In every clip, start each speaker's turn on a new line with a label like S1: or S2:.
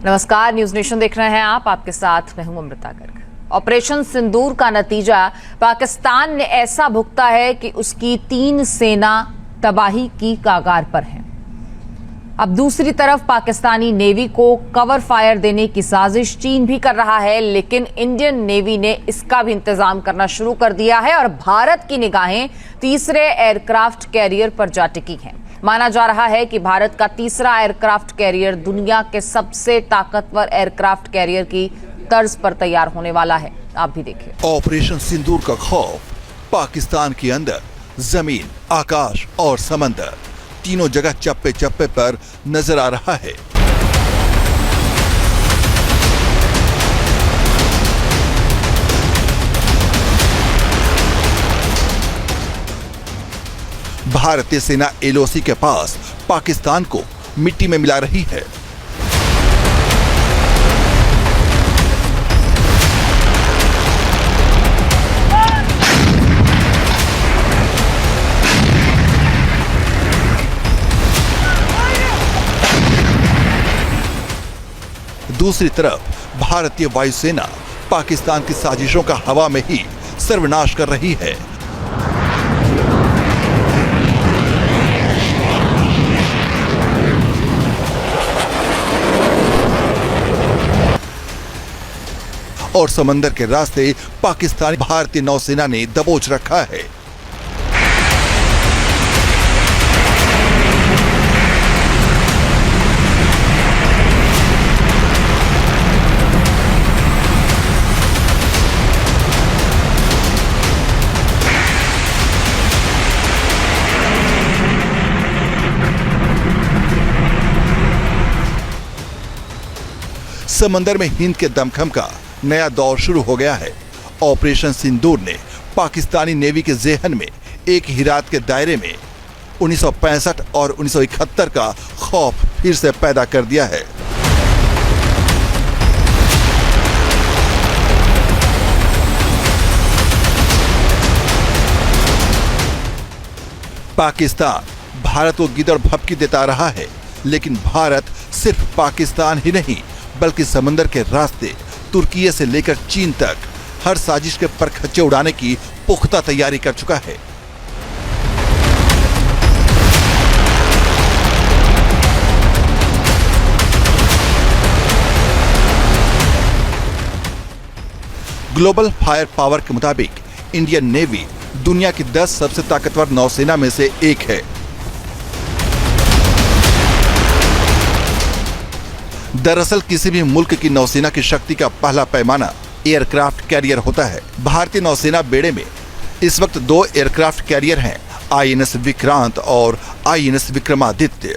S1: नमस्कार, news nation देख रहे हैं आप। आपके साथ मैं हूं अमृता गर्ग। ऑपरेशन सिंदूर का नतीजा पाकिस्तान ने ऐसा भुगता है कि उसकी 3 सेना तबाही की कागार पर है। अब दूसरी तरफ पाकिस्तानी नेवी को कवर फायर देने की साजिश चीन भी कर रहा है, लेकिन इंडियन नेवी ने इसका भी इंतजाम करना शुरू कर दिया है और भारत की निगाहें तीसरे एयरक्राफ्ट कैरियर पर जा टिकी हैं। माना जा रहा है कि भारत का तीसरा एयरक्राफ्ट कैरियर दुनिया के सबसे ताकतवर एयरक्राफ्ट कैरियर की तर्ज पर तैयार होने वाला है। आप भी देखिए।
S2: ऑपरेशन सिंदूर का खौफ पाकिस्तान के अंदर जमीन, आकाश और समंदर तीनों जगह चप्पे चप्पे पर नजर आ रहा है। भारतीय सेना एलओसी के पास पाकिस्तान को मिट्टी में मिला रही है। दूसरी तरफ भारतीय वायुसेना पाकिस्तान की साजिशों का हवा में ही सर्वनाश कर रही है। और समंदर के रास्ते पाकिस्तानी भारतीय नौसेना ने दबोच रखा है। समंदर में हिंद के दमखम का नया दौर शुरू हो गया है। ऑपरेशन सिंदूर ने पाकिस्तानी नेवी के ज़हन में एक ही रात के दायरे में 1965 और 1971 का खौफ फिर से पैदा कर दिया है। पाकिस्तान भारत को गिदड़ भपकी देता रहा है, लेकिन भारत सिर्फ पाकिस्तान ही नहीं बल्कि समंदर के रास्ते तुर्की से लेकर चीन तक हर साजिश के परखच्चे उड़ाने की पुख्ता तैयारी कर चुका है। ग्लोबल फायर पावर के मुताबिक इंडियन नेवी दुनिया की 10 सबसे ताकतवर नौसेना में से एक है। दरअसल किसी भी मुल्क की नौसेना की शक्ति का पहला पैमाना एयरक्राफ्ट कैरियर होता है। भारतीय नौसेना बेड़े में इस वक्त 2 एयरक्राफ्ट कैरियर हैं, आईएनएस विक्रांत और आईएनएस विक्रमादित्य।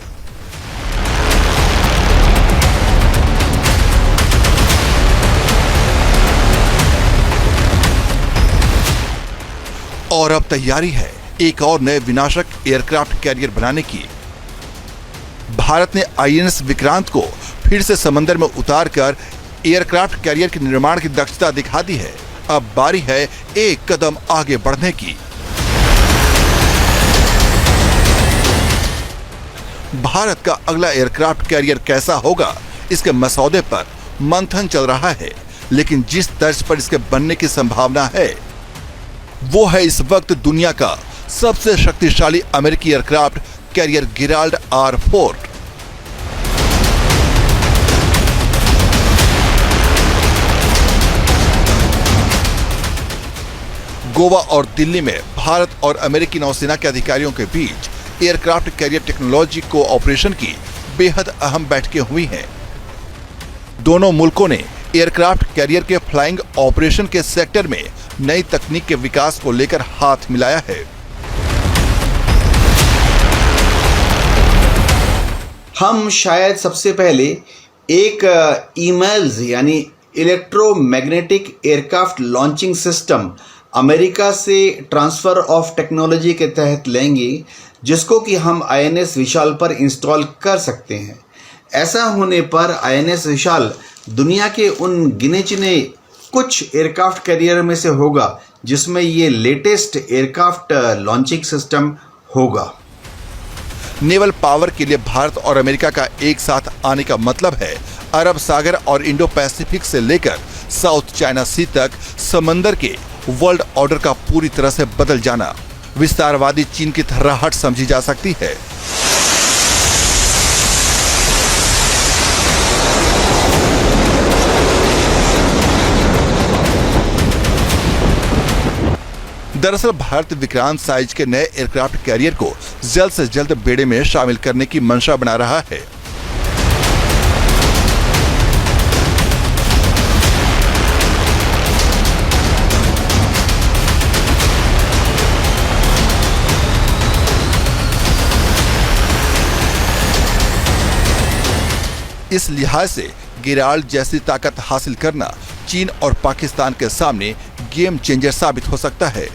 S2: और अब तैयारी है एक और नए विनाशक एयरक्राफ्ट कैरियर बनाने की। भारत ने आईएनएस विक्रांत को फिर से समंदर में उतारकर एयरक्राफ्ट कैरियर के निर्माण की दक्षता दिखा दी है। अब बारी है एक कदम आगे बढ़ने की। भारत का अगला एयरक्राफ्ट कैरियर कैसा होगा, इसके मसौदे पर मंथन चल रहा है, लेकिन जिस तर्ज पर इसके बनने की संभावना है वो है इस वक्त दुनिया का सबसे शक्तिशाली अमेरिकी aircraft carrier Gerald R4। Goa और दिल्ली में भारत और अमेरिकी नौसेना के अधिकारियों के बीच एयरक्राफ्ट कैरियर टेक्नोलॉजी को ऑपरेशन की बेहद अहम बैठकें हुई हैं। दोनों मुल्कों ने एयरक्राफ्ट कैरियर के फ्लाइंग ऑपरेशन के सेक्टर में नई तकनीक के विकास को लेकर हाथ मिलाया है।
S3: हम शायद सबसे पहले एक ईमेल्स यानी electromagnetic aircraft launching system America से ट्रांसफ़र ऑफ टेक्नोलॉजी के तहत लेंगे, जिसको कि हम आईएनएस विशाल पर इंस्टॉल कर सकते हैं। ऐसा होने पर आईएनएस विशाल दुनिया के उन गिने चुने कुछ एयरक्राफ्ट कैरियर में से होगा जिसमें ये लेटेस्ट एयरक्राफ्ट लॉन्चिंग सिस्टम होगा।
S2: नेवल पावर के लिए भारत और अमेरिका का एक साथ आने का मतलब है अरब सागर और इंडो पैसिफिक से लेकर साउथ चाइना सी तक समंदर के वर्ल्ड ऑर्डर का पूरी तरह से बदल जाना विस्तारवादी चीन की थर्राहट समझी जा सकती है। दरअसल भारत विक्रांत साइज के नए एयरक्राफ्ट कैरियर को जल्द से जल्द बेड़े में शामिल करने की मंशा बना रहा है। इस लिहाज से गिराल जैसी ताकत हासिल करना चीन और पाकिस्तान के सामने गेम चेंजर साबित हो सकता है।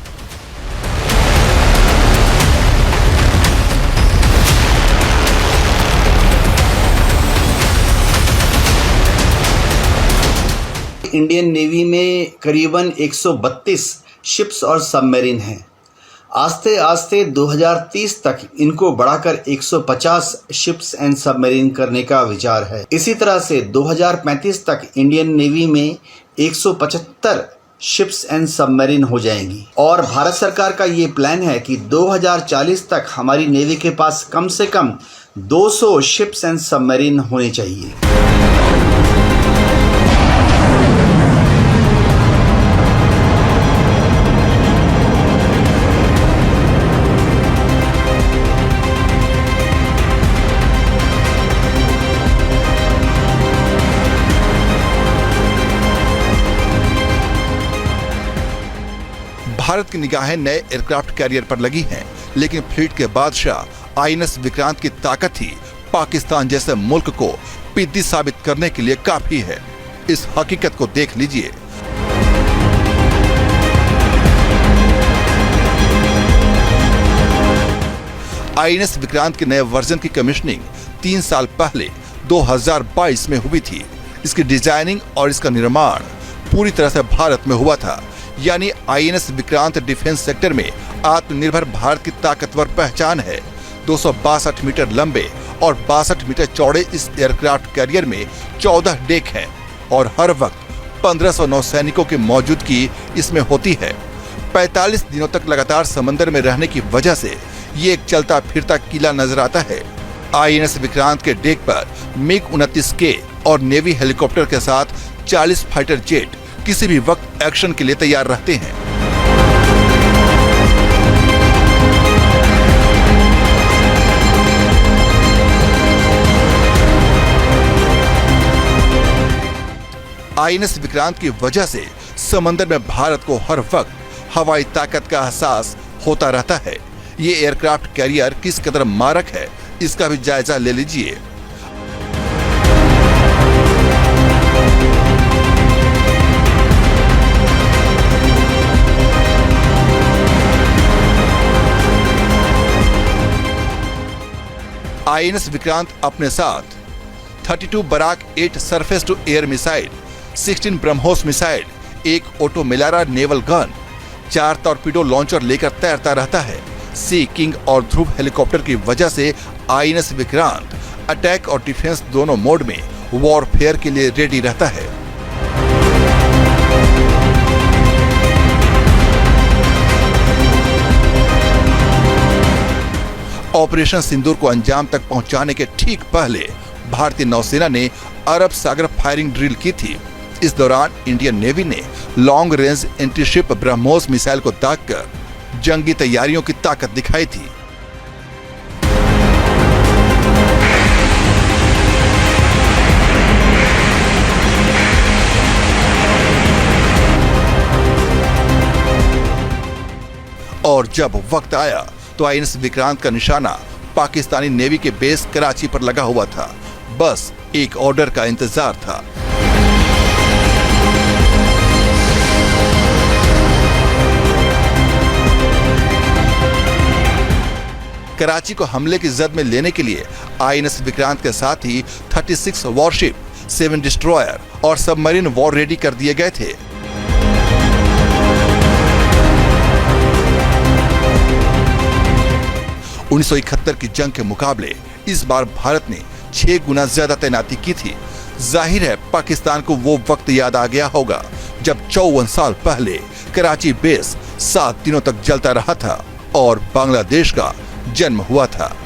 S3: इंडियन नेवी में करीबन 132 शिप्स और सबमरीन हैं। आस्ते आस्ते 2030 तक इनको बढ़ाकर 150 शिप्स एंड सबमरीन करने का विचार है। इसी तरह से 2035 तक इंडियन नेवी में 175 शिप्स एंड सबमरीन हो जाएंगी और भारत सरकार का ये प्लान है कि 2040 तक हमारी नेवी के पास कम से कम 200 शिप्स एंड सबमरीन होने चाहिए।
S2: भारत की निगाहें नए एयरक्राफ्ट कैरियर पर लगी हैं, लेकिन फ्लीट के बादशाह आईएनएस विक्रांत की ताकत ही पाकिस्तान जैसे मुल्क को पिद्दी साबित करने के लिए काफी है। इस हकीकत को देख लीजिए। आईएनएस विक्रांत के नए वर्जन की कमीशनिंग 3 साल पहले 2022 में हुई थी। इसकी डिजाइनिंग और इसका निर्माण पूरी तरह से भारत में हुआ था। यानी आईएनएस विक्रांत डिफेंस सेक्टर में आत्मनिर्भर भारत की ताकतवर पहचान है। 262 मीटर लंबे और 62 मीटर चौड़े इस एयरक्राफ्ट कैरियर में 14 डेक हैं और हर वक्त 1500 नौसैनिकों की मौजूदगी इसमें होती है। 45 दिनों तक लगातार समंदर में रहने की वजह से ये एक चलता फिरता किला नजर आता है। आईएनएस विक्रांत के डेक पर MiG-29K और नेवी हेलीकॉप्टर के साथ 40 फाइटर जेट किसी भी वक्त एक्शन के लिए तैयार रहते हैं। आईएनएस विक्रांत की वजह से समंदर में भारत को हर वक्त हवाई ताकत का एहसास होता रहता है। ये एयरक्राफ्ट कैरियर किस कदर मारक है, इसका भी जायजा ले लीजिए। आईएनएस विक्रांत अपने साथ 32 Barak 8 surface to air missile, 16 BrahMos missile, एक OTO Melara naval gun, 4 torpedo launcher लेकर तैरता रहता है। सी किंग और ध्रुव हेलीकॉप्टर की वजह से आईएनएस विक्रांत अटैक और डिफेंस दोनों मोड में वॉरफेयर के लिए रेडी रहता है। ऑपरेशन सिंदूर को अंजाम तक पहुंचाने के ठीक पहले भारतीय नौसेना ने अरब सागर फायरिंग ड्रिल की थी। इस दौरान इंडियन नेवी ने long range antiship BrahMos missile को दागकर जंगी तैयारियों की ताकत दिखाई थी। और जब वक्त आया तो आईएनएस विक्रांत का निशाना पाकिस्तानी नेवी के बेस कराची पर लगा हुआ था। बस एक ऑर्डर का इंतजार था। कराची को हमले की जद में लेने के लिए आईएनएस विक्रांत के साथ ही 36 वॉरशिप, 7 डिस्ट्रॉयर और सबमरीन वॉर रेडी कर दिए गए थे। उन्नीस की जंग के मुकाबले इस बार भारत ने 6 गुना ज्यादा तैनाती की थी। जाहिर है पाकिस्तान को वो वक्त याद आ गया होगा जब 54 साल पहले कराची बेस 7 दिनों तक जलता रहा था और बांग्लादेश का जन्म हुआ था।